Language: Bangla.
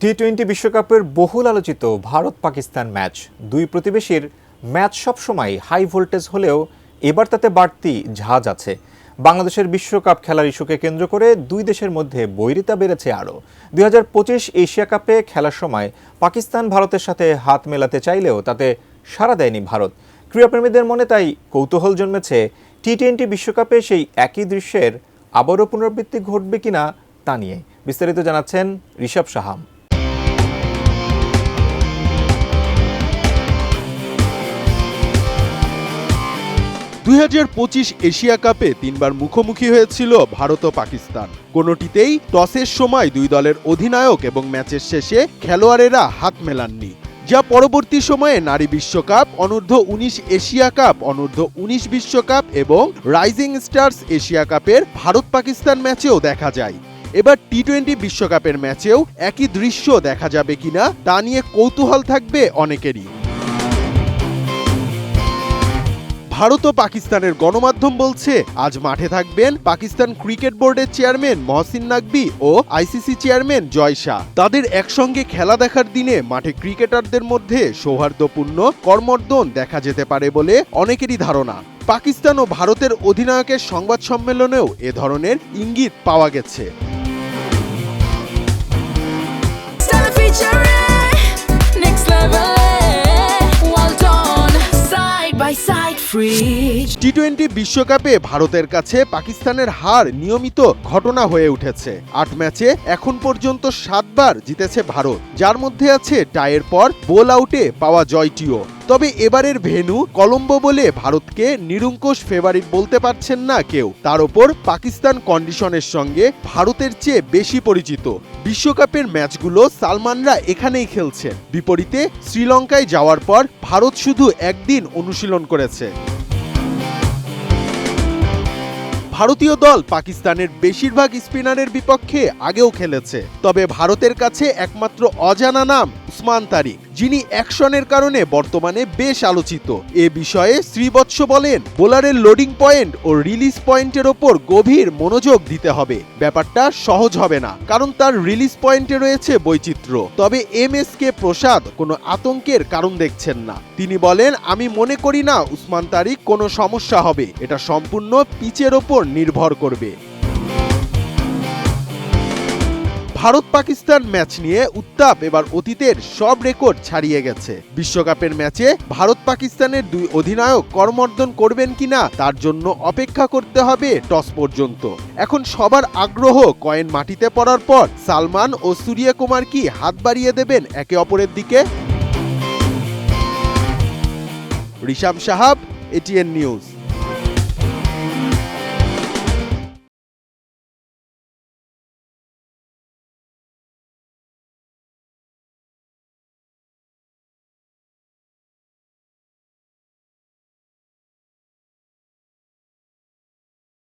টি-20 বিশ্বকাপের বহুল আলোচিত ভারত পাকিস্তান ম্যাচ দুই প্রতিবেশীর ম্যাচ সবসময় হাই ভোল্টেজ হলেও এবার তাতে বাড়তি ঝাঁজ আছে। বাংলাদেশের বিশ্বকাপ খেলার ইস্যুকে কেন্দ্র করে দুই দেশের মধ্যে বৈরিতা বেড়েছে আরও। 2025 এশিয়া কাপে খেলার সময় পাকিস্তান ভারতের সাথে হাত মেলাতে চাইলেও তাতে সাড়া দেয়নি ভারত। ক্রীড়াপ্রেমীদের মনে তাই কৌতূহল জন্মেছে টি-20 বিশ্বকাপে সেই একই দৃশ্যের আবারও পুনরাবৃত্তি ঘটবে কিনা তা নিয়ে। বিস্তারিত জানাচ্ছেন ঋষভ সাহাম। 2025 এশিয়া কাপে তিনবার মুখোমুখি হয়েছিল ভারত ও পাকিস্তান। কোনোটিতেই টসের সময় দুই দলের অধিনায়ক এবং ম্যাচের শেষে খেলোয়াড়েরা হাত মেলাননি, যা পরবর্তী সময়ে নারী বিশ্বকাপ, অনূর্ধ্ব-19 এশিয়া কাপ, অনূর্ধ্ব-19 বিশ্বকাপ এবং রাইজিং স্টার্স এশিয়া কাপের ভারত পাকিস্তান ম্যাচেও দেখা যায়। এবার টি-20 বিশ্বকাপের ম্যাচেও একই দৃশ্য দেখা যাবে কিনা তা নিয়ে কৌতূহল থাকবে অনেকেরই। ভারত ও পাকিস্তানের গণমাধ্যম বলছে, আজ মাঠে থাকবেন পাকিস্তান ক্রিকেট বোর্ডের চেয়ারম্যান মহসিন নাকভি ও আইসিসি চেয়ারম্যান জয় শাহ। তাদের একসঙ্গে খেলা দেখার দিনে মাঠে ক্রিকেটারদের মধ্যে সৌহার্দ্যপূর্ণ করমর্দন দেখা যেতে পারে বলে অনেকেরই ধারণা। পাকিস্তান ও ভারতের অধিনায়কের সংবাদ সম্মেলনেও এ ধরনের ইঙ্গিত পাওয়া গেছে। টি-20 বিশ্বকাপে ভারতের কাছে পাকিস্তানের হার নিয়মিত ঘটনা হয়ে উঠেছে। 8 ম্যাচে এখন পর্যন্ত 7 বার জিতেছে ভারত, যার মধ্যে আছে টাইয়ের পর বোল আউটে পাওয়া জয়টিও। তবে এবারের ভেন্যু কলম্বো বলে ভারতকে নিরঙ্কুশ ফেভারিট বলতে পারছেন না কেউ। তার ওপর পাকিস্তান কন্ডিশনের সঙ্গে ভারতের চেয়ে বেশি পরিচিত। বিশ্বকাপের ম্যাচগুলো সালমানরা এখানেই খেলছেন। বিপরীতে শ্রীলঙ্কায় যাওয়ার পর ভারত শুধু একদিন অনুশীলন করেছে। ভারতীয় দল পাকিস্তানের বেশিরভাগ স্পিনারের বিপক্ষে আগেও খেলেছে, তবে ভারতের কাছে একমাত্র অজানা নাম উসমান তারিক, যিনি অ্যাকশনের কারণে বর্তমানে বেশ আলোচিত। এ বিষয়ে শ্রীবৎস বলেন, বোলারের লোডিং পয়েন্ট ও রিলিজ পয়েন্টের ওপর গভীর মনোযোগ দিতে হবে। ব্যাপারটা সহজ হবে না, কারণ তার রিলিজ পয়েন্টে রয়েছে বৈচিত্র্য। তবে এম.এস.কে প্রসাদ কোনো আতঙ্কের কারণ দেখছেন না। তিনি বলেন, আমি মনে করি না উসমান তারিক কোনো সমস্যা হবে, এটা সম্পূর্ণ পিচের ওপর নির্ভর করবে। ভারত পাকিস্তান ম্যাচ নিয়ে উত্তাপ এবার অতীতের সব রেকর্ড ছাড়িয়ে গেছে। বিশ্বকাপের ম্যাচে ভারত পাকিস্তানের দুই অধিনায়ক করমর্দন করবেন কিনা তার জন্য অপেক্ষা করতে হবে টস পর্যন্ত। এখন সবার আগ্রহ কয়েন মাটিতে পড়ার পর সালমান ও সূর্যকুমার কি হাত বাড়িয়ে দেবেন একে অপরের দিকে। ঋষভ সাহাব, এটিএন নিউজ।